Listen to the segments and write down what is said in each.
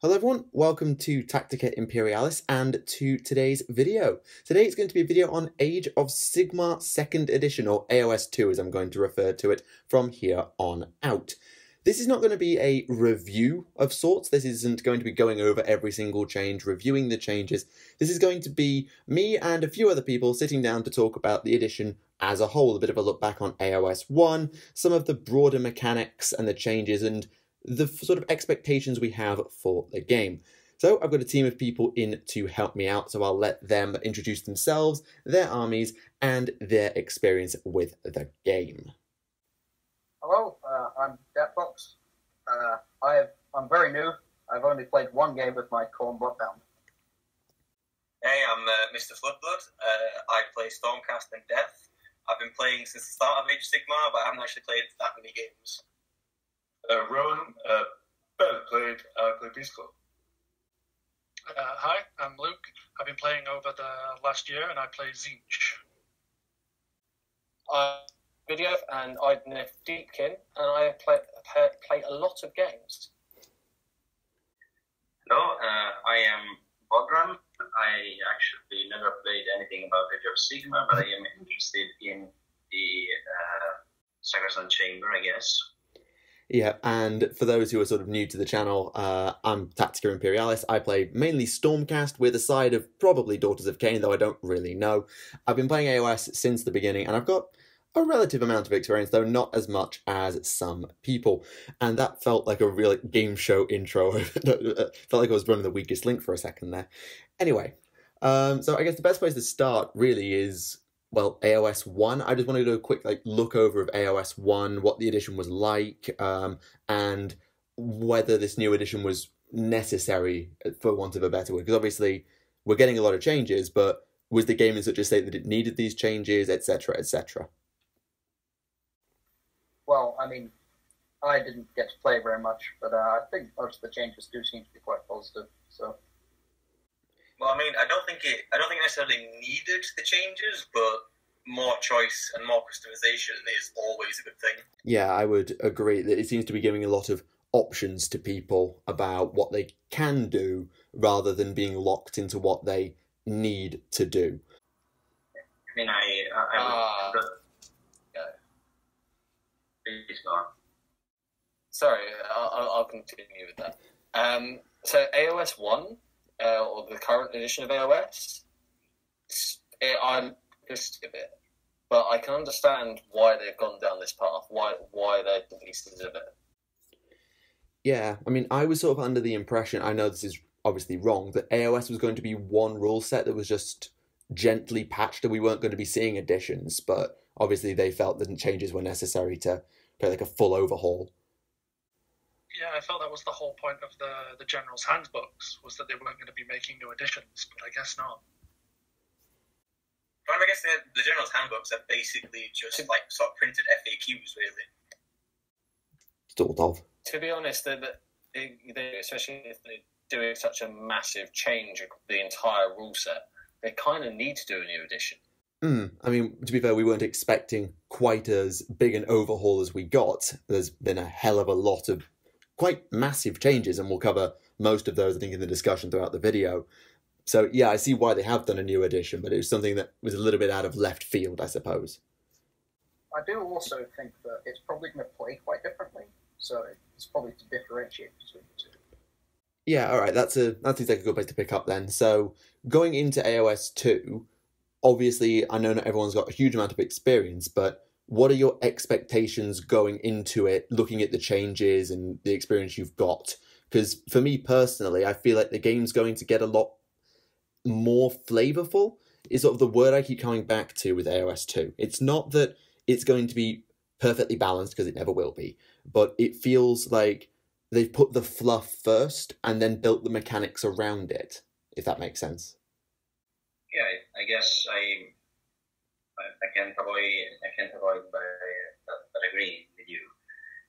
Hello everyone, welcome to Tactica Imperialis and to today's video. Today is going to be a video on Age of Sigmar 2nd edition, or AoS 2 as I'm going to refer to it from here on out. This is not going to be a review of sorts. This isn't going to be going over every single change, reviewing the changes. This is going to be me and a few other people sitting down to talk about the edition as a whole, a bit of a look back on AoS 1, some of the broader mechanics and the changes, and the sort of expectations we have for the game. So I've got a team of people in to help me out, so I'll let them introduce themselves, their armies, and their experience with the game. Hello, I'm Deathbox. I'm very new. I've only played one game with my Corn Bloodbound. Hey, I'm Mr. Floodblood. I play Stormcast and Death. I've been playing since the start of Age of Sigmar, but I haven't actually played that many games. Rowan, barely played. I play Beast Club. Hi, I'm Luke. I've been playing over the last year, and I play Zinch. Video, and I'm Deepkin, and I play a lot of games. Hello, I am Bodran. I actually never played anything about Age of Sigmar, but I am interested in the Sacrosanct Chamber, I guess. Yeah, and for those who are sort of new to the channel, I'm Tactica Imperialis. I play mainly Stormcast with a side of probably Daughters of Cain, though I don't really know. I've been playing AoS since the beginning, and I've got a relative amount of experience, though not as much as some people. And that felt like a real game show intro. Felt like I was running the weakest link for a second there. Anyway, so I guess the best place to start really is, well, AoS 1. I just wanted to do a quick look over of AoS 1, what the edition was like, and whether this new edition was necessary, for want of a better word. Because obviously, we're getting a lot of changes, but was the game in such a state that it needed these changes, etc., etc.? Well, I mean, I didn't get to play very much, but I think most of the changes do seem to be quite positive. So, well, I mean, I don't think it necessarily needed the changes, but more choice and more customization is always a good thing. Yeah, I would agree that it seems to be giving a lot of options to people about what they can do rather than being locked into what they need to do. I mean, Please go on. Sorry, I'll continue with that. So AoS 1, or the current edition of AoS, I'm pissed a bit, but I can understand why they've gone down this path, why they're the pieces of it. Yeah, I mean, I was sort of under the impression, I know this is obviously wrong, that AoS was going to be one rule set that was just gently patched and we weren't going to be seeing additions, but obviously they felt that changes were necessary to play like a full overhaul. Yeah, I felt that was the whole point of the General's Handbooks, was that they weren't going to be making new editions, but I guess not. Well, I guess the General's Handbooks are basically just like sort of printed FAQs, really. Sort of. To be honest, they, especially if they're doing such a massive change of the entire rule set, they kind of need to do a new edition. I mean, to be fair, we weren't expecting quite as big an overhaul as we got. There's been a hell of a lot of quite massive changes, and we'll cover most of those, I think, in the discussion throughout the video. So, yeah, I see why they have done a new edition, but it was something that was a little bit out of left field, I suppose. I do also think that it's probably going to play quite differently, so it's probably to differentiate between the two. Yeah, all right, that seems like a good place to pick up then. So, going into AoS 2, obviously, I know not everyone's got a huge amount of experience, but what are your expectations going into it, looking at the changes and the experience you've got? Because for me personally, I feel like the game's going to get a lot more flavorful, is sort of the word I keep coming back to with AoS 2. It's not that it's going to be perfectly balanced, because it never will be, but it feels like they've put the fluff first and then built the mechanics around it, if that makes sense. Yeah, I guess I can't avoid but agreeing with you.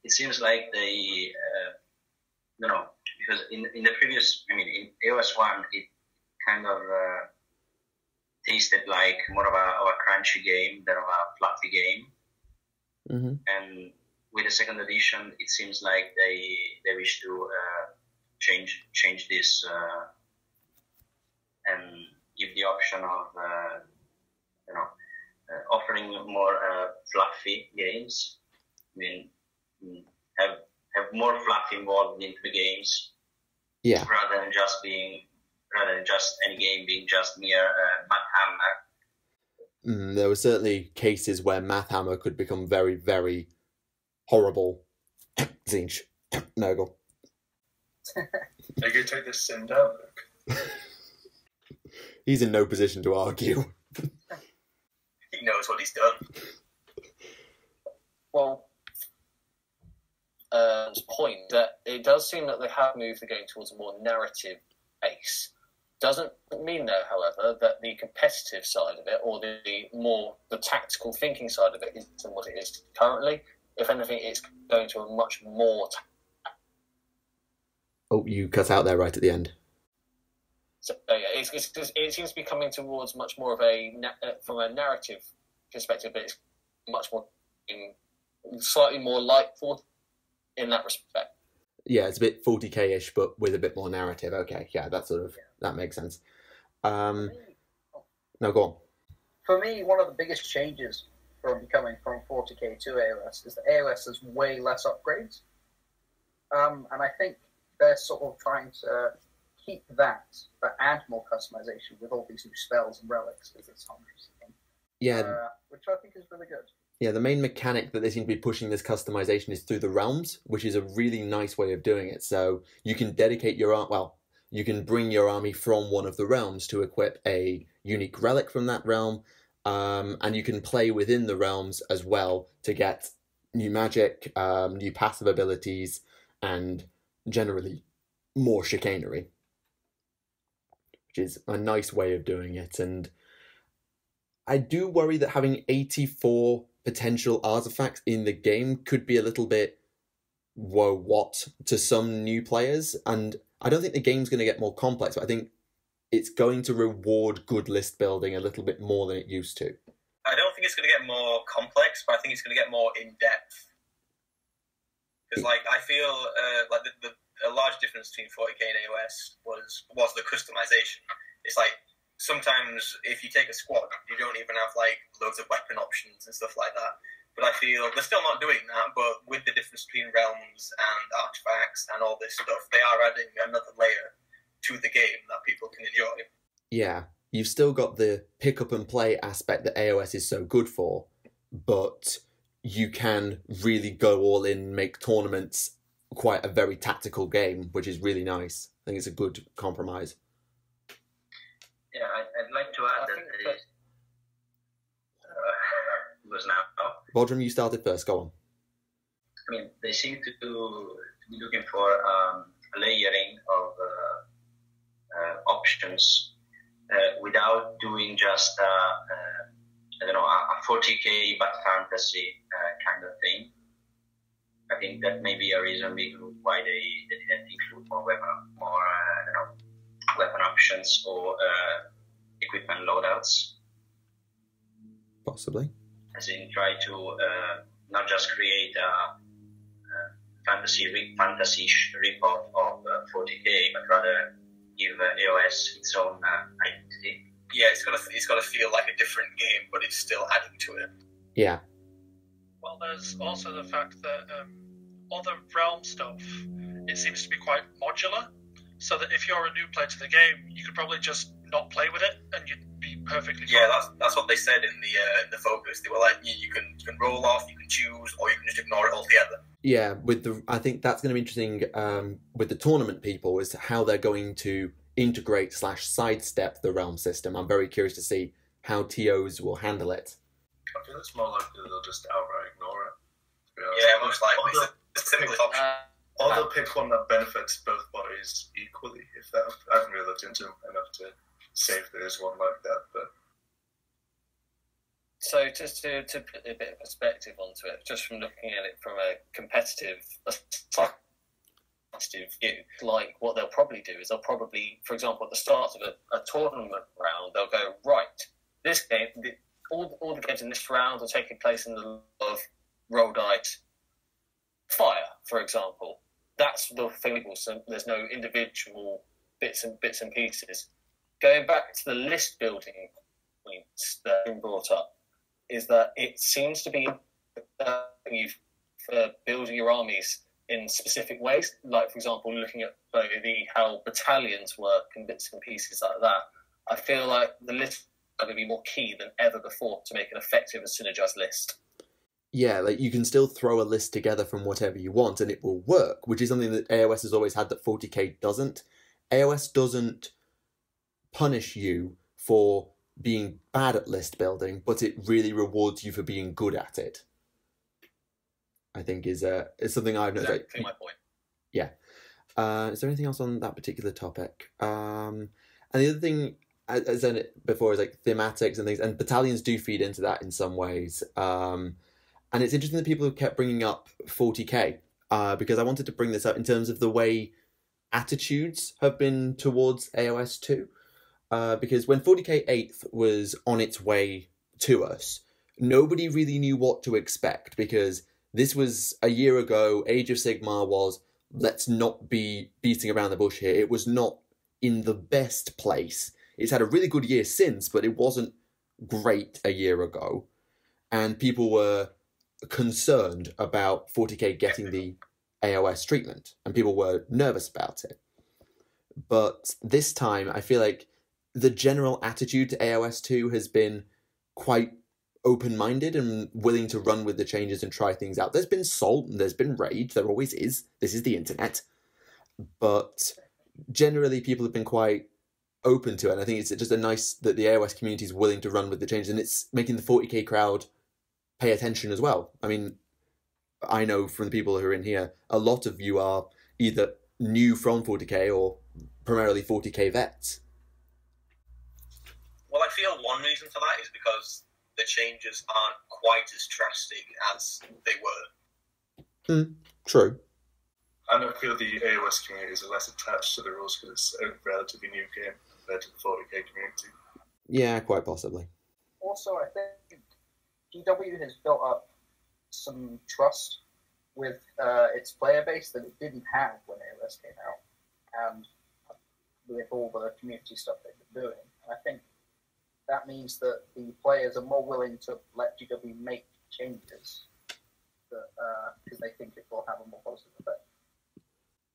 It seems like they, because in the previous, in AoS 1, it kind of tasted like more of a crunchy game than of a fluffy game. Mm-hmm. And with the second edition, it seems like they wish to change this and give the option of offering more fluffy games. I mean, have more fluff involved into the games. Yeah. Rather than just any game being just mere Math Hammer. There were certainly cases where Math Hammer could become very, very horrible. Zinch. Nurgle. Are you going to take this sin down, Luke? He's in no position to argue. He knows what he's done. Well, point that it does seem that they have moved the game towards a more narrative base. Doesn't mean, though, however, that the competitive side of it, or the tactical thinking side of it, isn't what it is currently. If anything, it's going to a much more. Oh, you cut out there right at the end. So yeah, it seems to be coming towards much more of from a narrative perspective, but it's much more slightly more like 40 in that respect. Yeah, it's a bit 40k-ish, but with a bit more narrative. Okay, yeah, that makes sense. No, go on. For me, one of the biggest changes from coming from 40k to AoS is that AoS has way less upgrades. And I think they're sort of trying to keep that, but add more customization with all these new spells and relics as its hundreds of them. Yeah. Which I think is really good. Yeah, the main mechanic that they seem to be pushing this customization is through the realms, which is a really nice way of doing it. So you can dedicate you can bring your army from one of the realms to equip a unique relic from that realm, and you can play within the realms as well to get new magic, new passive abilities, and generally more chicanery, which is a nice way of doing it. And I do worry that having 84 potential artifacts in the game could be a little bit what to some new players, and I don't think the game's going to get more complex, but I think it's going to reward good list building a little bit more than it used to. I don't think it's going to get more complex, but I think it's going to get more in-depth. Because I feel like a large difference between 40k and AoS was the customization. It's like, sometimes if you take a squad, you don't even have loads of weapon options and stuff like that. But I feel they're still not doing that, but with the difference between realms and artifacts and all this stuff, they are adding another layer to the game that people can enjoy. Yeah, you've still got the pick up and play aspect that AoS is so good for, but you can really go all in, make tournaments quite a very tactical game, which is really nice. I think it's a good compromise. Yeah, I'd like to add that was now. Bodrum, you started first. Go on. I mean, they seem to be looking for a layering of options without doing just a 40k but fantasy kind of thing. I think that may be a reason why they didn't include more weapon options or equipment loadouts. Possibly. As in, try to not just create a fantasy rip-off of 40k, but rather give AoS its own identity. Yeah, it's got to feel like a different game, but it's still adding to it. Yeah. Well, there's also the fact that all the realm stuff, it seems to be quite modular, so that if you're a new player to the game, you could probably just not play with it, and you'd be perfectly fine. Yeah, that's what they said in the focus. They were like, you can roll off, you can choose, or you can just ignore it altogether. Yeah, I think that's going to be interesting with the tournament people, is how they're going to integrate / sidestep the realm system. I'm very curious to see how TOs will handle it. I feel it's more likely they'll just outright ignore it. Yeah, most likely. It's the simplest option. Or they'll pick one that benefits both bodies equally. If that, I haven't really looked into enough to say if there is one like that. But so just to put a bit of perspective onto it, just from looking at it from a competitive view, like what they'll probably do is they'll probably, for example, at the start of a tournament round, they'll go, right, this game, all the games in this round are taking place in the of roll dice fire, for example. that's the thing. So there's no individual bits and pieces. Going back to the list building points that have been brought up, is that it seems to be you've building your armies in specific ways. Like, for example, looking at how battalions work and bits and pieces like that. I feel like the lists are going to be more key than ever before to make an effective and synergized list. Yeah, like you can still throw a list together from whatever you want and it will work, which is something that AoS has always had that 40k doesn't. AoS doesn't punish you for being bad at list building, but it really rewards you for being good at it. I think is something I've noticed. Exactly my point. Yeah. Is there anything else on that particular topic? And the other thing, as I said before, is like thematics and things, and battalions do feed into that in some ways. And it's interesting that people have kept bringing up 40k, because I wanted to bring this up in terms of the way attitudes have been towards AoS 2. Because when 40k 8th was on its way to us, nobody really knew what to expect, because this was a year ago. Age of Sigmar was, let's not be beating around the bush here. It was not in the best place. It's had a really good year since, but it wasn't great a year ago. And people were concerned about 40k getting the AoS treatment, and people were nervous about it. But this time, I feel like the general attitude to AoS 2 has been quite open-minded and willing to run with the changes and try things out. There's been salt and there's been rage. There always is. This is the internet. But generally, people have been quite open to it. And I think it's just a nice that the AoS community is willing to run with the changes, and it's making the 40k crowd pay attention as well. I mean, I know from the people who are in here, a lot of you are either new from 40k or primarily 40k vets. Well, I feel one reason for that is because the changes aren't quite as drastic as they were. True. And I feel the AoS community is less attached to the rules because it's a relatively new game compared to the 40k community. Yeah, quite possibly. Also, I think GW has built up some trust with its player base that it didn't have when AoS came out, and with all the community stuff they've been doing. And I think that means that the players are more willing to let GW make changes because they think it will have a more positive effect.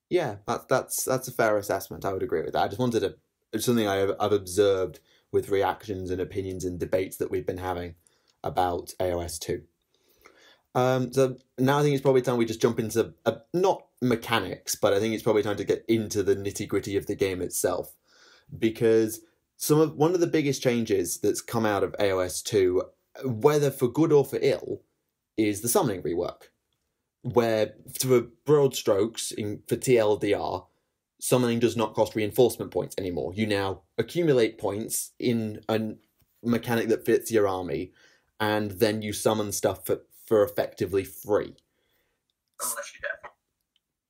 Yeah, that's a fair assessment. I would agree with that. I just wanted to, it's something I've observed with reactions and opinions and debates that we've been having about AoS 2. So now I think it's probably time we just jump into, not mechanics, but I think it's probably time to get into the nitty-gritty of the game itself. Because one of the biggest changes that's come out of AoS 2, whether for good or for ill, is the summoning rework. Where, for broad strokes, for TLDR, summoning does not cost reinforcement points anymore. You now accumulate points in a mechanic that fits your army, and then you summon stuff for effectively free. Unless you're dead.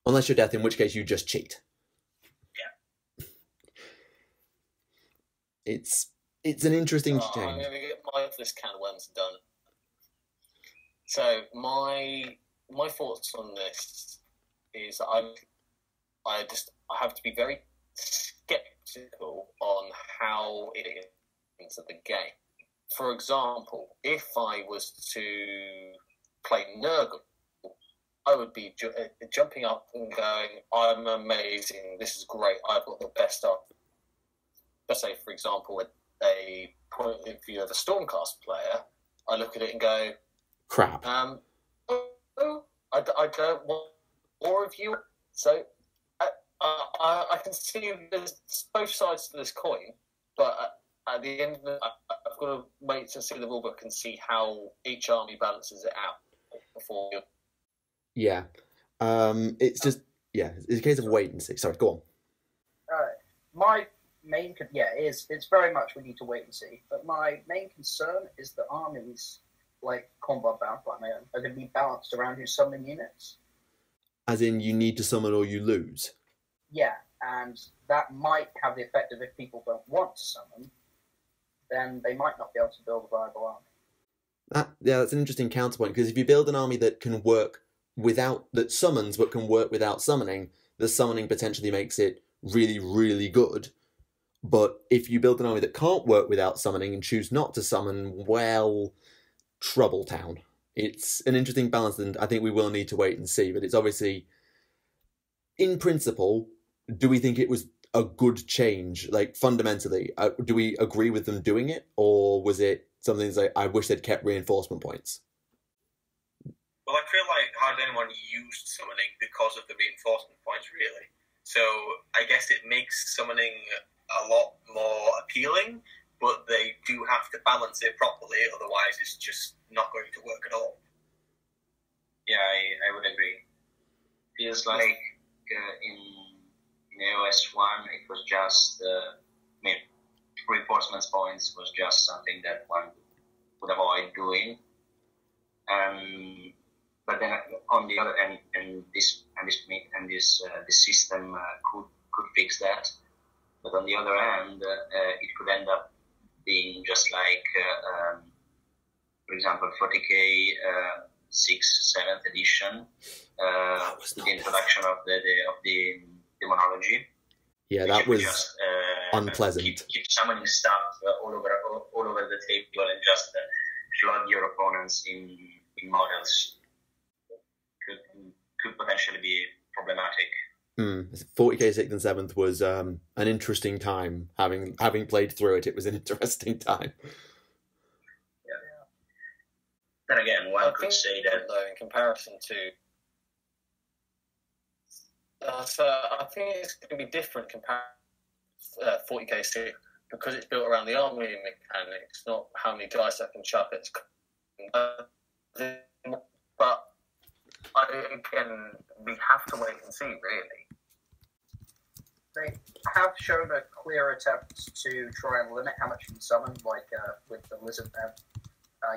Unless you're death, in which case you just cheat. Yeah. It's an interesting change. I'm going to get my first can of worms done. So my thoughts on this is I have to be very skeptical on how it is into the game. For example, if I was to play Nurgle, I would be jumping up and going, I'm amazing, this is great, I've got the best stuff. Let's say, for example, a point of view of a Stormcast player, I look at it and go, crap. I don't want more of you. So I can see there's both sides to this coin, but at the end of it, I've got to wait to see the rulebook and see how each army balances it out before. Yeah, it's just it's a case of wait and see. Sorry, go on. My main it's very much we need to wait and see. But my main concern is that armies like combat bound by my own are going to be balanced around your summoning units. As in, you need to summon or you lose. Yeah, and that might have the effect of if people don't want to summon, then they might not be able to build a viable army. That's an interesting counterpoint, because if you build an army that can work that summons but can work without summoning, the summoning potentially makes it really, really good. But if you build an army that can't work without summoning and choose not to summon, well, trouble town. It's an interesting balance, and I think we will need to wait and see. But it's obviously, in principle, do we think it was a good change? Like, fundamentally, do we agree with them doing it? Or was it something that's like, I wish they'd kept reinforcement points? Well, I feel like hardly anyone used summoning because of the reinforcement points, really. So I guess it makes summoning a lot more appealing, but they do have to balance it properly, otherwise it's just not going to work at all. Yeah, I would agree. Feels like in AoS 1 it was just, reinforcements points was just something that one would avoid doing. But then on the other end, this system could fix that. But on the other hand, it could end up being just like, for example, 40k 6th, 7th edition, the introduction of the demonology. Yeah, that was just, unpleasant. Keep summoning stuff all over the table and just flood your opponents in models. Could potentially be problematic. 40k 6th and 7th was an interesting time. Having played through it, it was an interesting time. Yeah. Then again, one could say that, though, in comparison to, so I think it's going to be different compared to 40k 6 because it's built around the army mechanics, not how many dice I can chuck. It's but again, we have to wait and see, really. They have shown a clear attempt to try and limit how much you can summon, like with the lizard map.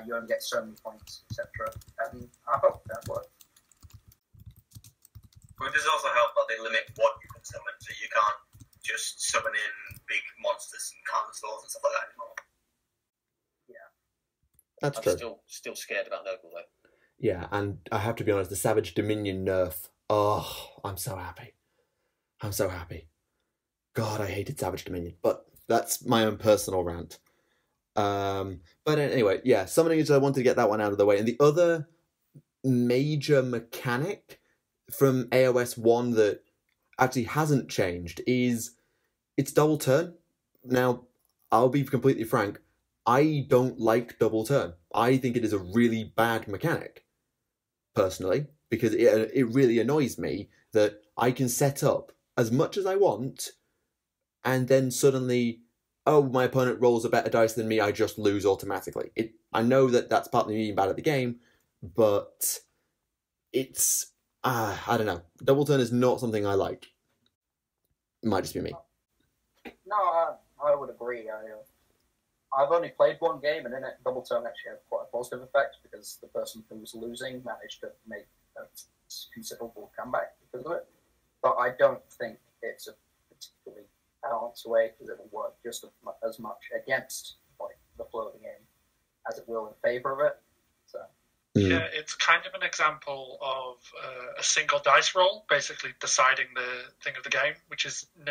You only get so many points, etc. And I hope that works. But it does also help that they limit what you can summon, so you can't just summon in big monsters and carnivores and stuff like that anymore. Yeah. That's true. I'm still scared about Noble, though. Yeah, and I have to be honest, the Savage Dominion nerf. Oh, I'm so happy. God, I hated Savage Dominion, but that's my own personal rant. But anyway, yeah, summoning is, I wanted to get that one out of the way. And the other major mechanic from AoS 1 that actually hasn't changed is it's double turn. Now, I'll be completely frank, I don't like double turn. I think it is a really bad mechanic, personally, because it really annoys me that I can set up as much as I want, and then suddenly, oh, my opponent rolls a better dice than me, I just lose automatically. I know that that's partly me being bad at the game, but it's, I don't know. Double turn is not something I like. It might just be me. No, I would agree. I've only played one game, and then double turn actually had quite a positive effect because the person who was losing managed to make a considerable comeback because of it. But I don't think it's a particularly balanced way because it will work just as much against the flow of the game as it will in favor of it. So. Yeah, it's kind of an example of a single dice roll, basically deciding the thing of the game, which is the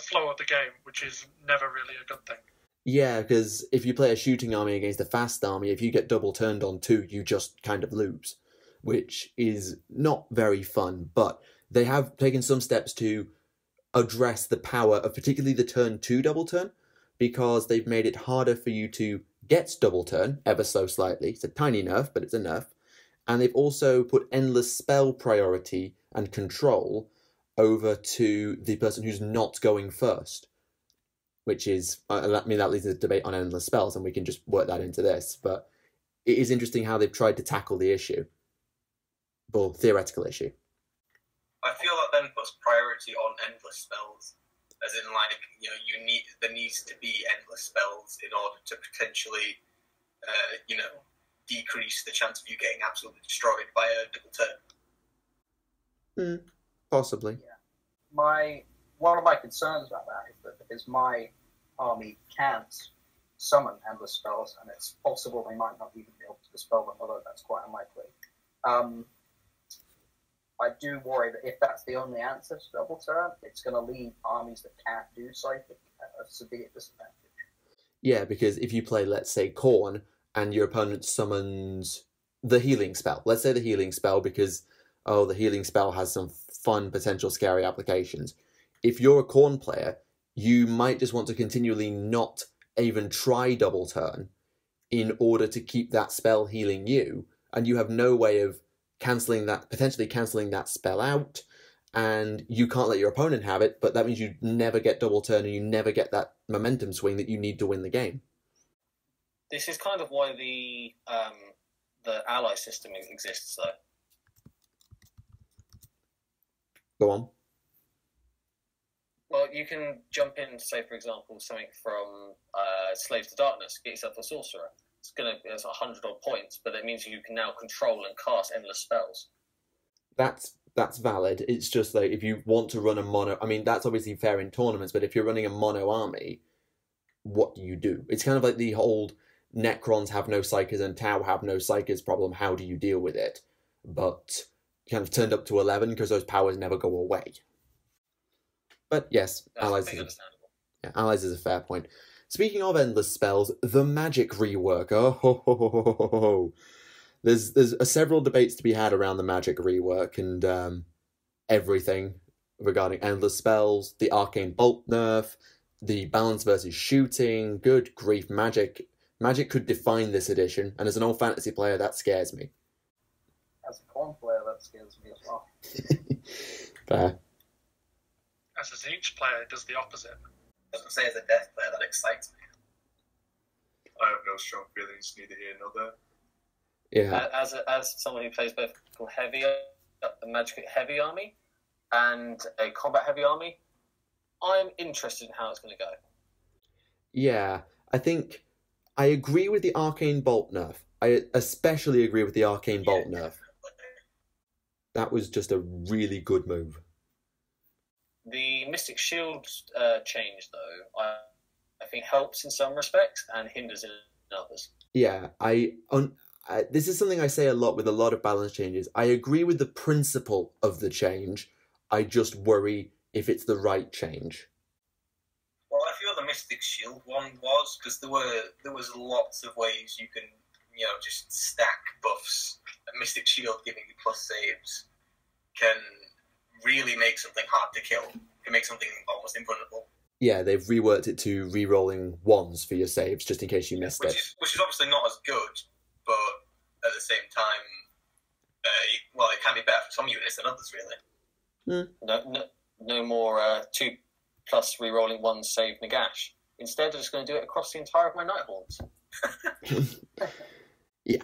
flow of the game, which is never really a good thing. Yeah, because if you play a shooting army against a fast army, if you get double turned on 2, you just kind of lose, which is not very fun. But they have taken some steps to address the power of particularly the turn 2 double turn, because they've made it harder for you to get double turn ever so slightly. It's a tiny nerf, but it's a nerf. And they've also put endless spell priority and control over to the person who's not going first, which is, that leads to a debate on endless spells, and we can just work that into this. But it is interesting how they've tried to tackle the issue, or theoretical issue. I feel that then puts priority on endless spells, as in there needs to be endless spells in order to potentially, decrease the chance of you getting absolutely destroyed by a double turn. Possibly. Yeah. One of my concerns about that is that because my army can't summon endless spells, and it's possible they might not even be able to dispel them, although that's quite unlikely. I do worry that if that's the only answer to double turn, it's going to leave armies that can't do Psychic at a severe disadvantage. Yeah, because if you play, let's say, Khorne, and your opponent summons the healing spell. Let's say the healing spell because, the healing spell has some fun, potential scary applications. If you're a Khorne player, you might just want to continually not even try double turn in order to keep that spell healing you, and you have no way of potentially cancelling that spell out, and you can't let your opponent have it, but that means you never get double turn and you never get that momentum swing that you need to win the game. This is kind of why the ally system exists, though. Go on. Well, you can jump in, say, for example, something from Slaves to Darkness, get yourself a sorcerer. It's 100 odd points, but that means you can now control and cast endless spells. That's valid. It's just like if you want to run a mono, I mean, that's obviously fair in tournaments, but if you're running a mono army, what do you do? It's kind of like the old Necrons have no Psykers and Tau have no Psykers problem. How do you deal with it? But kind of turned up to 11 because those powers never go away. But yes, allies is a fair point. Speaking of endless spells, the magic rework. There's several debates to be had around the magic rework and everything regarding endless spells, the arcane bolt nerf, the balance versus shooting. Good grief, magic could define this edition, and as an old fantasy player, that scares me. As a Khorne player, that scares me as well. Fair. As a Tzeentch player, it does the opposite. I was going to say, as a death player, that excites me. I have no strong feelings, neither here nor there. Yeah. As someone who plays both a magic heavy army and a combat heavy army, I'm interested in how it's going to go. Yeah, I think I agree with the arcane bolt nerf. I especially agree with the arcane bolt nerf. That was just a really good move. The Mystic Shield change, though, I think helps in some respects and hinders in others. Yeah, this is something I say a lot with a lot of balance changes. I agree with the principle of the change. I just worry if it's the right change. Well, I feel the Mystic Shield one was, because there was lots of ways you can, just stack buffs. A Mystic Shield giving you plus saves can really make something hard to kill. Can make something almost invulnerable. Yeah, they've reworked it to re-rolling ones for your saves, just in case you missed it. Which is obviously not as good, but at the same time, it can be better for some units than others, really. No more 2+ re-rolling ones save Nagash. Instead, I'm just going to do it across the entire of my Nighthawns. Yeah.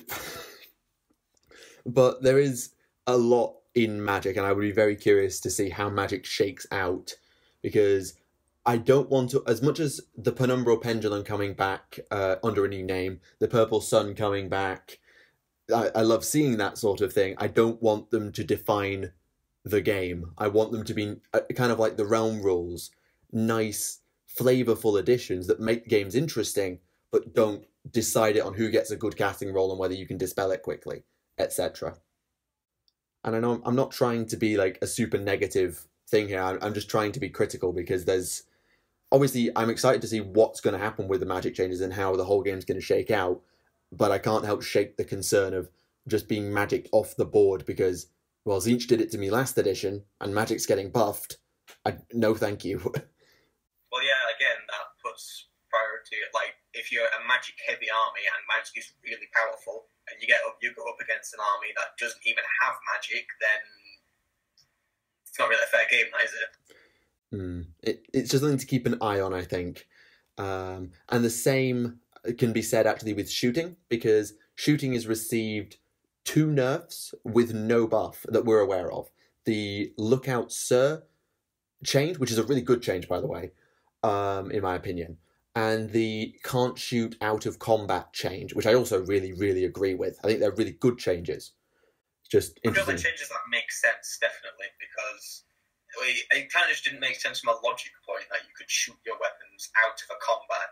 But there is a lot in Magic, and I would be very curious to see how Magic shakes out, because I don't want to, as much as the Penumbral Pendulum coming back under a new name, the Purple Sun coming back, I love seeing that sort of thing. I don't want them to define the game. I want them to be kind of like the Realm rules, nice, flavorful additions that make games interesting, but don't decide it on who gets a good casting roll and whether you can dispel it quickly, etc. And I know I'm not trying to be like a super negative thing here. I'm just trying to be critical, because there's obviously I'm excited to see what's going to happen with the Magic changes and how the whole game's going to shake out. But I can't help shake the concern of just being Magic off the board, because, well, Tzeentch did it to me last edition and Magic's getting buffed. No, thank you. Well, yeah, again, that puts priority. Like, if you're a Magic heavy army and Magic is really powerful, and you go up against an army that doesn't even have Magic, then it's not really a fair game, is it? It's just something to keep an eye on, I think. And the same can be said actually with shooting, because shooting has received 2 nerfs with no buff that we're aware of. The Lookout Sir change, which is a really good change, by the way, in my opinion, and the Can't Shoot Out of Combat change, which I also really, really agree with. I think they're really good changes. Just interesting. I feel like changes that make sense, definitely, because it kind of just didn't make sense from a logic point that you could shoot your weapons out of a combat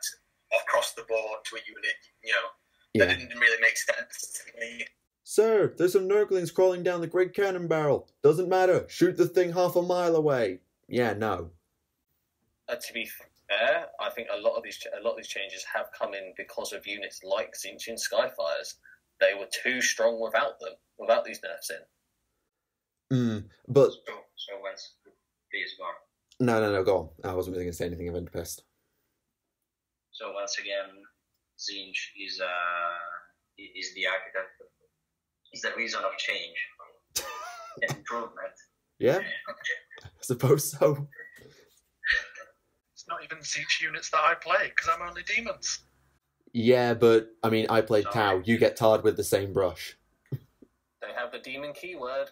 across the board to a unit. Yeah. That didn't really make sense to me. Sir, there's some Nurglings crawling down the Great Cannon Barrel. Doesn't matter. Shoot the thing half a mile away. Yeah, no. To be fair, I think a lot of these changes have come in because of units like Tzeentch and Skyfires. They were too strong without them, without these nerfs in. But So once, please go on. no, go on. I wasn't really going to say anything of interest. So once again, Tzeentch is the architect. Is the reason of change and improvement. Yeah, I suppose so. It's not even Tzeentch units that I play, because I'm only demons. Yeah, but, I mean, I played Sorry. Tau. You get tarred with the same brush. They have the demon keyword.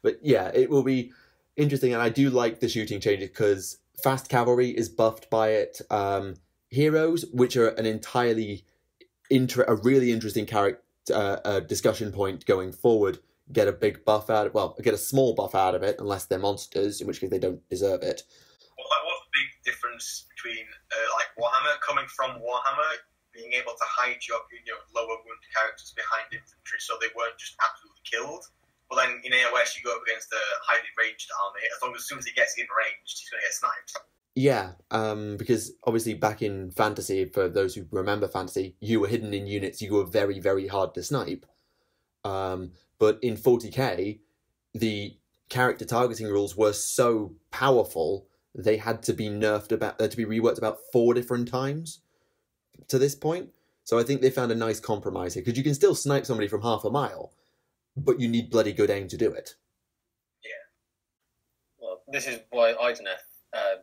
But yeah, it will be interesting, and I do like the shooting changes because fast cavalry is buffed by it. Heroes, which are an entirely a really interesting character discussion point going forward, get a big buff out of get a small buff out of it, unless they're monsters, in which case they don't deserve it. Well, that was the big difference between like Warhammer coming from Warhammer, being able to hide your lower wound characters behind infantry, so they weren't just absolutely killed. But then in AoS, you go up against a highly ranged army. As soon as he gets in range, he's going to get sniped. Yeah, because obviously back in Fantasy, for those who remember Fantasy, you were hidden in units, you were very, very hard to snipe. But in 40k, the character targeting rules were so powerful, they had to be reworked about 4 different times to this point. So I think they found a nice compromise here, because you can still snipe somebody from half a mile, but you need bloody good aim to do it. Yeah. Well, this is why Ideneth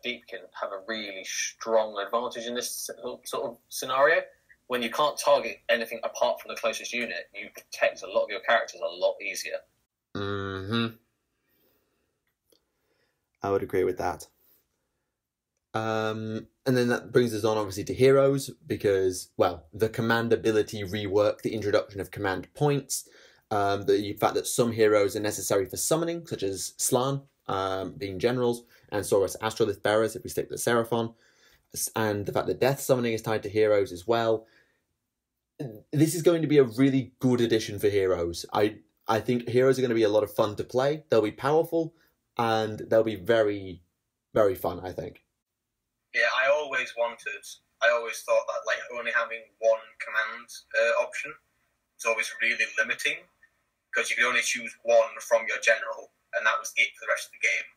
Deepkin have a really strong advantage in this sort of scenario. When you can't target anything apart from the closest unit, you protect a lot of your characters a lot easier. I would agree with that. And then that brings us on, obviously, to heroes, because, the command ability rework, the introduction of command points, the fact that some heroes are necessary for summoning, such as Slann, being generals, and Saurus Astrolith bearers, if we stick to Seraphon, and the fact that death summoning is tied to heroes as well. This is going to be a really good addition for heroes. I think heroes are going to be a lot of fun to play. They'll be powerful, and they'll be very, very fun, I think. Yeah, I always thought that like only having one command option was always really limiting, because you could only choose one from your general, and that was it for the rest of the game.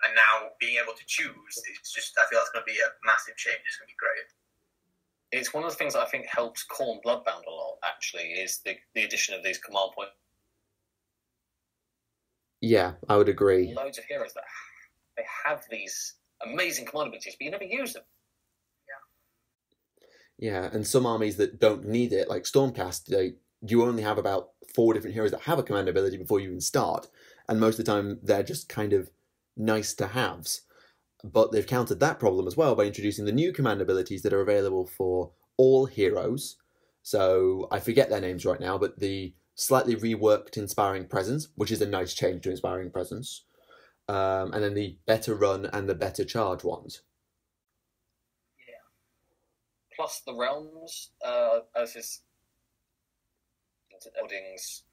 And now being able to choose, I feel that's going to be a massive change. It's going to be great. It's one of the things that I think helps Khorne Bloodbound a lot, actually, is the addition of these command points. Yeah, I would agree. Loads of heroes that they have these amazing command abilities, but you never use them. Yeah, and some armies that don't need it, like Stormcast, you only have about 4 different heroes that have a command ability before you even start, and most of the time they're just kind of nice to haves. But they've countered that problem as well by introducing the new command abilities that are available for all heroes. So I forget their names right now, but the slightly reworked Inspiring Presence, which is a nice change to Inspiring Presence, and then the Better Run and the Better Charge ones. Yeah. Plus the realms, as is Odin's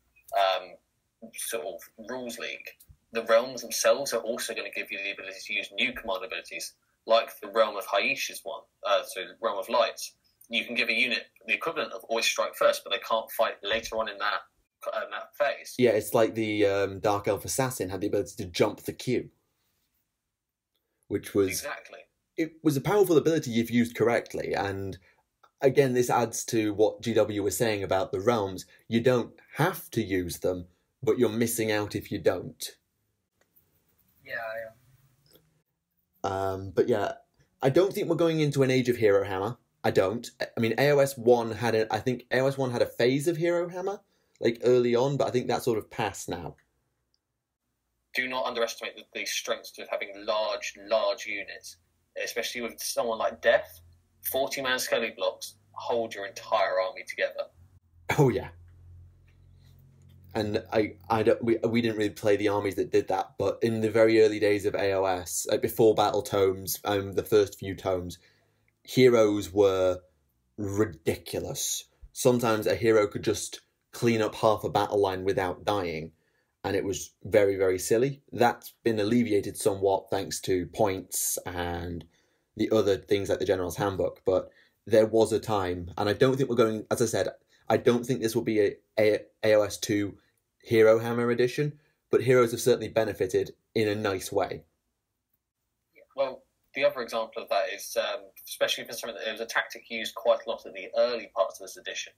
sort of rules league. The realms themselves are also going to give you the ability to use new command abilities, like the Realm of Haish's one, so Realm of Lights. You can give a unit the equivalent of always strike first, but they can't fight later on in that phase. Yeah, it's like the Dark Elf Assassin had the ability to jump the queue, which was... Exactly. It was a powerful ability if used correctly, and again, this adds to what GW was saying about the realms. You don't have to use them, but you're missing out if you don't. Yeah. But yeah, I don't think we're going into an age of Hero Hammer. I don't. I mean, AoS 1 had a phase of Hero Hammer, like early on, but I think that's sort of past now. Do not underestimate the strengths of having large units, especially with someone like Death. 40-man skelly blocks hold your entire army together. Oh yeah. And we didn't really play the armies that did that, but in the very early days of AoS, like before Battle Tomes, the first few tomes, heroes were ridiculous. Sometimes a hero could just clean up half a battle line without dying, and it was very, very silly. That's been alleviated somewhat thanks to points and the other things like the General's Handbook, but there was a time, and I don't think we're going, as I said, I don't think this will be a AOS 2 Hero Hammer edition, but heroes have certainly benefited in a nice way. Well, the other example of that is, especially for something that there was a tactic used quite a lot in the early parts of this edition,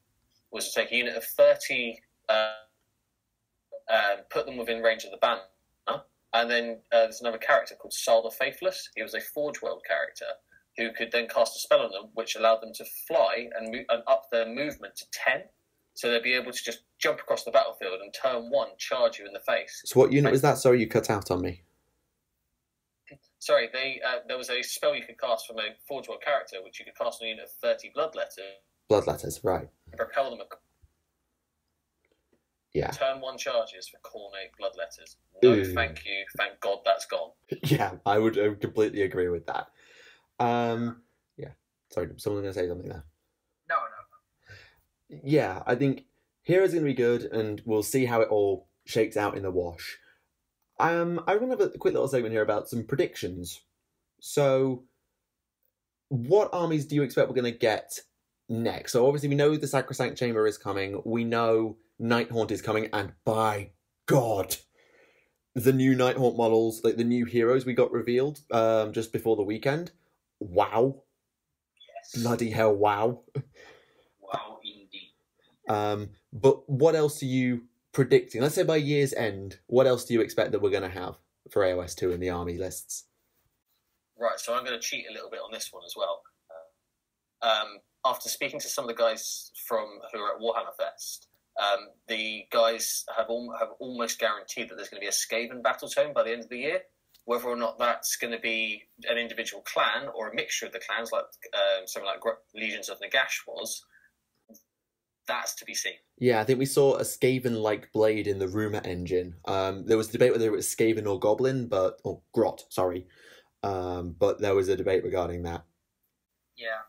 was to take a unit of 30, put them within range of the banner, and then there's another character called Sal the Faithless. He was a Forge World character who could then cast a spell on them, which allowed them to fly and up their movement to 10. So they'd be able to just jump across the battlefield and turn 1 charge you in the face. So what unit was that? Sorry, you cut out on me. Sorry, there was a spell you could cast from a Forge World character, which you could cast on a unit of 30 Bloodletters. Bloodletters, right. Propel them. Yeah. Turn 1 charges for Cornate Bloodletters. No, Ooh. thank you. Thank God that's gone. Yeah, I would completely agree with that. Yeah. Sorry, someone going to say something there? No. Yeah, I think Hero's going to be good, and we'll see how it all shakes out in the wash. I want to have a quick little segment here about some predictions. So, what armies do you expect we're going to get next? So, obviously, we know the Sacrosanct Chamber is coming. We know Nighthaunt is coming, and by God, the new Nighthaunt models, like the new heroes we got revealed just before the weekend. Wow. Yes. Bloody hell, wow. Wow, indeed. But what else are you predicting? Let's say by year's end, what else do you expect that we're going to have for AOS 2 in the army lists? Right, so I'm going to cheat a little bit on this one as well. After speaking to some of the guys who are at Warhammer Fest, the guys have almost guaranteed that there's going to be a Skaven battle tome by the end of the year. Whether or not that's going to be an individual clan or a mixture of the clans, like something like Legions of Nagash was, that's to be seen. Yeah, I think we saw a Skaven-like blade in the rumour engine. There was a debate whether it was Skaven or Goblin, or Grot, sorry. But there was a debate regarding that. Yeah,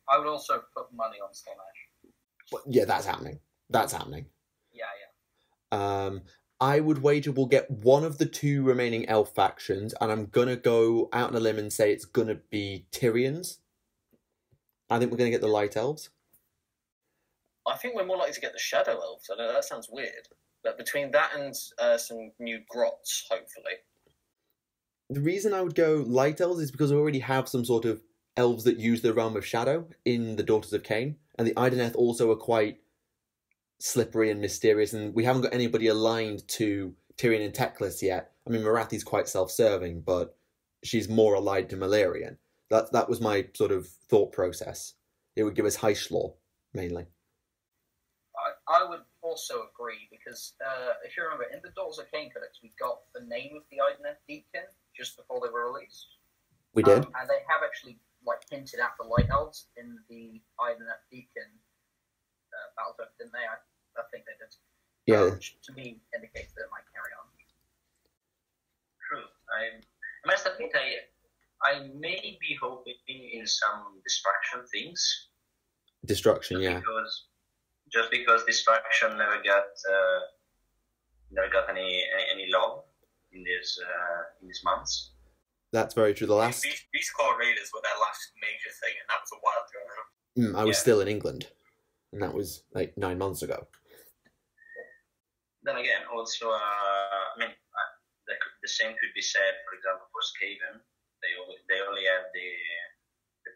I would also put money on Slaanesh. But yeah, that's happening. Yeah. I would wager we'll get one of the 2 remaining elf factions, and I'm going to go out on a limb and say it's going to be Tyrians. I think we're going to get the Light Elves. I think we're more likely to get the Shadow Elves. I know that sounds weird, but between that and some new Grots, hopefully. The reason I would go Light Elves is because we already have some sort of elves that use the Realm of Shadow in the Daughters of Cain, and the Ideneth also are quite slippery and mysterious, and we haven't got anybody aligned to Tyrion and Teclis yet. I mean, Marathi's quite self-serving, but she's more allied to Malerion. That was my sort of thought process. It would give us Heischlaw, mainly. I would also agree, because if you remember, in the Daughters of Cain Codex, we got the name of the Ideneth Deepkin just before they were released. We did. And they have actually hinted at the Light Elves in the Ideneth Deepkin battle, didn't they? I think they did. Yeah. Which to me indicates that it might carry on. True. I must admit, I may be hoping in some distraction things. Destruction, yeah. Because distraction never got any love in these months. That's very true. These core raiders were their last major thing, and that was a while ago. I was still in England, and that was 9 months ago. Then again, also, the same could be said, for example, for Skaven. They only have the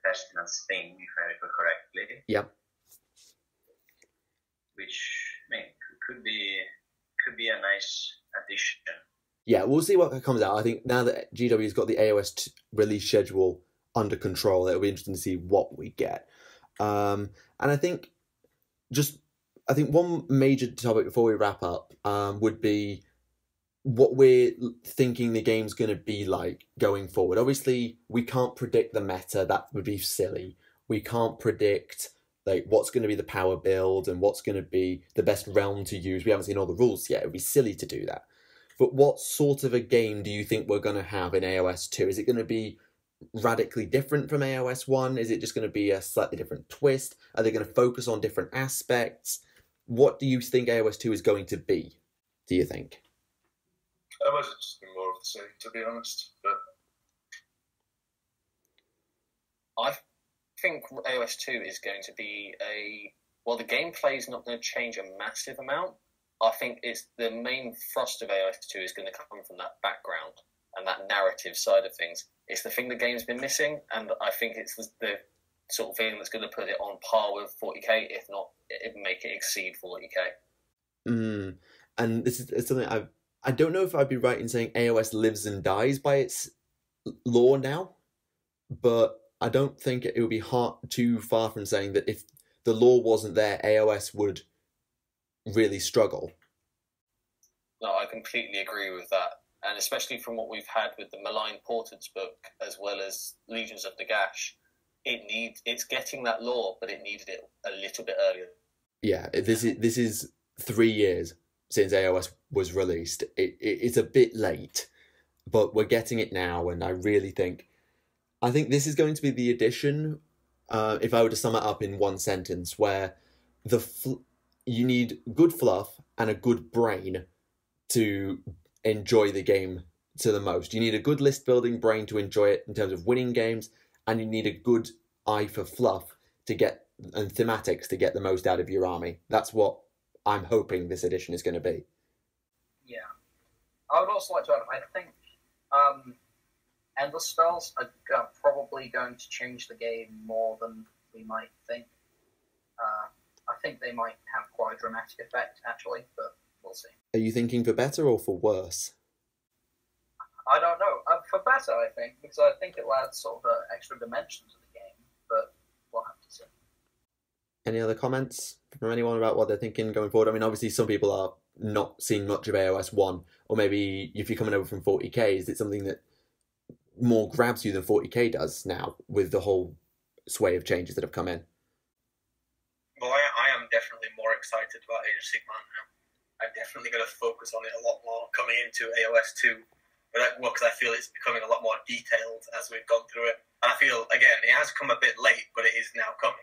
pestilence thing, if I recall correctly. Yep. Which could be a nice addition. Yeah, we'll see what comes out. I think now that GW's got the AOS release schedule under control, it'll be interesting to see what we get. And I think one major topic before we wrap up would be what we're thinking the game's going to be like going forward. Obviously, we can't predict the meta. That would be silly. We can't predict what's going to be the power build and what's going to be the best realm to use. We haven't seen all the rules yet. It would be silly to do that. But what sort of a game do you think we're going to have in AOS 2? Is it going to be radically different from AOS 1? Is it just going to be a slightly different twist? Are they going to focus on different aspects? What do you think AOS 2 is going to be, do you think? I imagine it's just more of the same, to be honest. But I think AOS 2 is going to be the gameplay is not going to change a massive amount. I think it's the main thrust of AOS 2 is going to come from that background and that narrative side of things. It's the thing the game's been missing, and I think it's the sort of thing that's going to put it on par with 40k, if not make it exceed 40k. And this is something I don't know if I'd be right in saying AOS lives and dies by its lore now, but I don't think it would be too far from saying that if the lore wasn't there, AOS would really struggle. No, I completely agree with that. And especially from what we've had with the Malign Portents book, as well as Legions of Nagash, it's getting that lore, but it needed it a little bit earlier. Yeah, this is 3 years since AOS was released. It's a bit late, but we're getting it now, and I think this is going to be the edition, if I were to sum it up in one sentence, where you need good fluff and a good brain to enjoy the game to the most. You need a good list building brain to enjoy it in terms of winning games, and you need a good eye for fluff and thematics to get the most out of your army. That's what I'm hoping this edition is going to be. Yeah. I would also like to add, I think endless spells are probably going to change the game more than we might think. I think they might have quite a dramatic effect, actually, but we'll see. Are you thinking for better or for worse? I don't know. For better, I think, because I think it'll add sort of extra dimension to the game, but we'll have to see. Any other comments from anyone about what they're thinking going forward? I mean, obviously some people are not seeing much of AOS 1, or maybe if you're coming over from 40k, is it something that more grabs you than 40k does now, with the whole sway of changes that have come in? Well, I am definitely more excited about Age of Sigmar now. I'm definitely going to focus on it a lot more coming into AOS 2, because I feel it's becoming a lot more detailed as we've gone through it. And I feel, again, it has come a bit late, but it is now coming.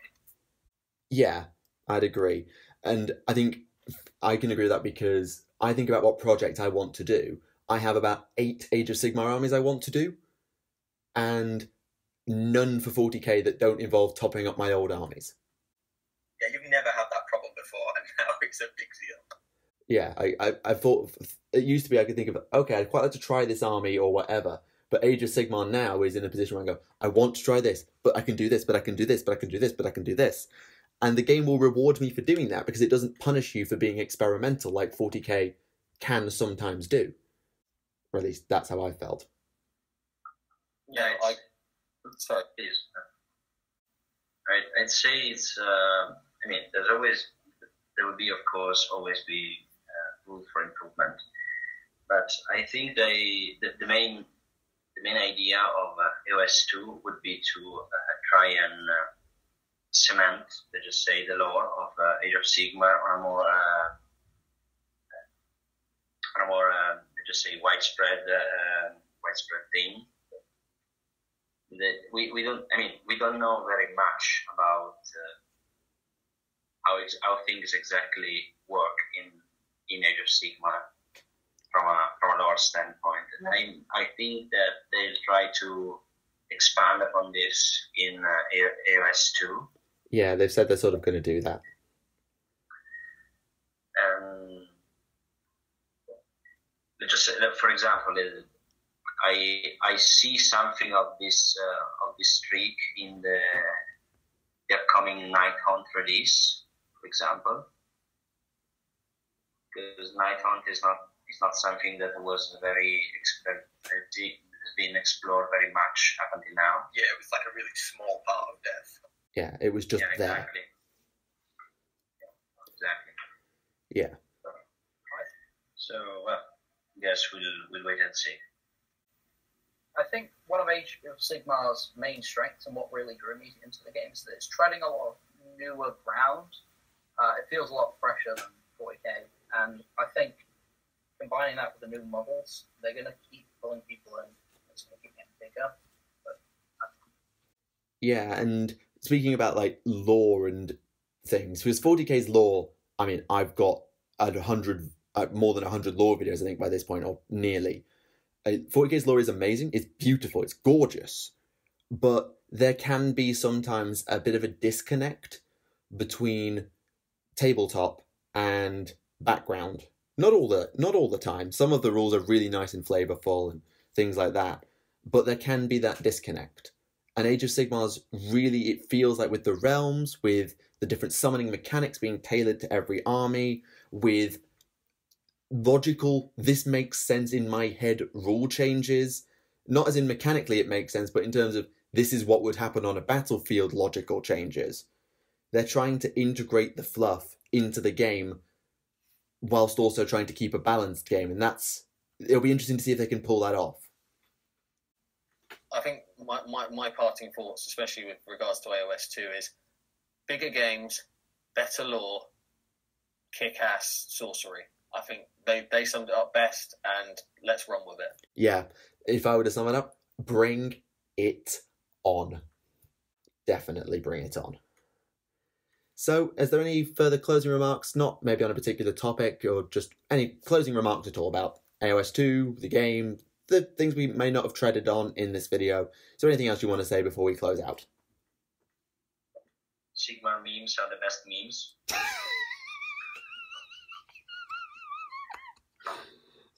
Yeah, I'd agree. And I think I can agree with that, because I think about what project I want to do. I have about 8 Age of Sigmar armies I want to do, and none for 40k that don't involve topping up my old armies. Yeah, you've never had that problem before, and now it's a big deal. Yeah, I thought it used to be I could think of, okay, I'd quite like to try this army or whatever, but Age of Sigmar now is in a position where I go, I want to try this, but I can do this, but I can do this, but I can do this, but I can do this. And the game will reward me for doing that, because it doesn't punish you for being experimental like 40k can sometimes do. Or at least that's how I felt. Yeah, sorry. Please. I'd say it's. I mean, there will be, of course, always be room for improvement. But I think the main idea of AOS 2 would be to try and cement, let's just say, the lore of Age of Sigmar on a more let's just say, widespread thing. That we don't know very much about how things exactly work in Age of Sigmar from a lore standpoint. And I think that they'll try to expand upon this in AOS 2. Yeah, they've said they're sort of going to do that. Just say, for example, I see something of this streak in the upcoming Night-Hunt release, for example, because Night-Hunt is not something that was has been explored very much up until now. Yeah, it was like a really small part of Death. Yeah, it was just there. Exactly. Yeah. So, well, I guess we'll wait and see. I think one of Age of Sigmar's main strengths and what really drew me into the game is that it's treading a lot of newer ground. It feels a lot fresher than 40k, and I think combining that with the new models, they're going to keep pulling people in. It's going to keep getting bigger. But Yeah, and speaking about like lore and things, because 40k's lore, I mean, I've got 100, more than 100 lore videos, I think, by this point, or nearly. 40k's lore is amazing, it's beautiful, it's gorgeous, but there can be sometimes a bit of a disconnect between tabletop and background. Not all the time. Some of the rules are really nice and flavorful and things like that, but there can be that disconnect. And Age of Sigmar's really, it feels like with the realms, with the different summoning mechanics being tailored to every army, with logical, this makes sense in my head rule changes, not as in mechanically it makes sense, but in terms of this is what would happen on a battlefield logical changes. They're trying to integrate the fluff into the game whilst also trying to keep a balanced game, and it'll be interesting to see if they can pull that off. I think my parting thoughts, especially with regards to AoS 2, is bigger games, better lore, kick-ass sorcery. I think they summed it up best, and let's run with it. Yeah, if I were to sum it up, bring it on. Definitely bring it on. So, is there any further closing remarks, not maybe on a particular topic, or just any closing remarks at all about AoS 2, the game, the things we may not have treaded on in this video? Is there anything else you want to say before we close out? Sigmar memes are the best memes.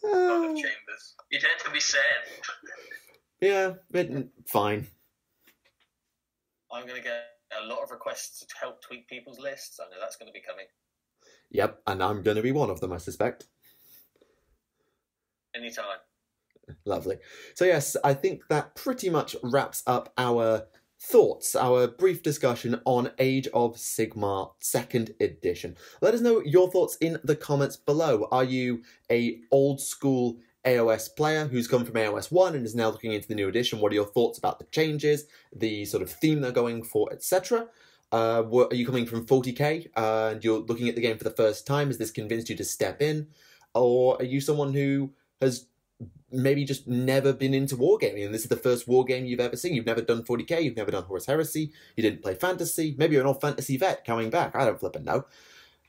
Lot of chambers. You tend to be sad. Yeah, fine. I'm going to get a lot of requests to help tweak people's lists. I know that's going to be coming. Yep, and I'm going to be one of them, I suspect. Anytime. Lovely. So yes, I think that pretty much wraps up our thoughts, our brief discussion on Age of Sigmar 2nd edition. Let us know your thoughts in the comments below. Are you a old school AoS player who's come from AoS 1 and is now looking into the new edition? What are your thoughts about the changes, the sort of theme they're going for, etc.? Are you coming from 40k and you're looking at the game for the first time? Has this convinced you to step in? Or are you someone who has maybe just never been into wargaming and this is the first wargame you've ever seen? You've never done 40k, you've never done Horus Heresy, you didn't play fantasy, maybe you're an old fantasy vet coming back, I don't flippin' know.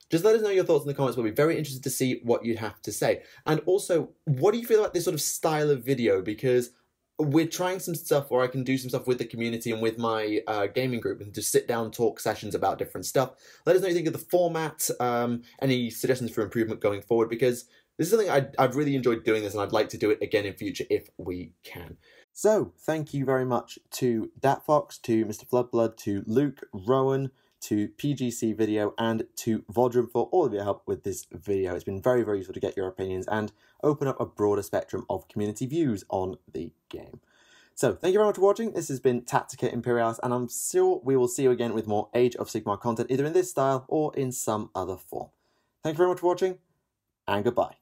Just let us know your thoughts in the comments. We'll be very interested to see what you have to say. And also, what do you feel about this sort of style of video? Because we're trying some stuff where I can do some stuff with the community and with my gaming group and just sit down, talk sessions about different stuff. Let us know what you think of the format, any suggestions for improvement going forward, because this is something I've really enjoyed doing this and I'd like to do it again in future if we can. So, thank you very much to DatFox, to Mr. Floodblood, to Luke, Rowan, to PGC Video, and to Vodrum for all of your help with this video. It's been very, very useful to get your opinions and open up a broader spectrum of community views on the game. So, thank you very much for watching. This has been Tactica Imperialis, and I'm sure we will see you again with more Age of Sigmar content, either in this style or in some other form. Thank you very much for watching, and goodbye.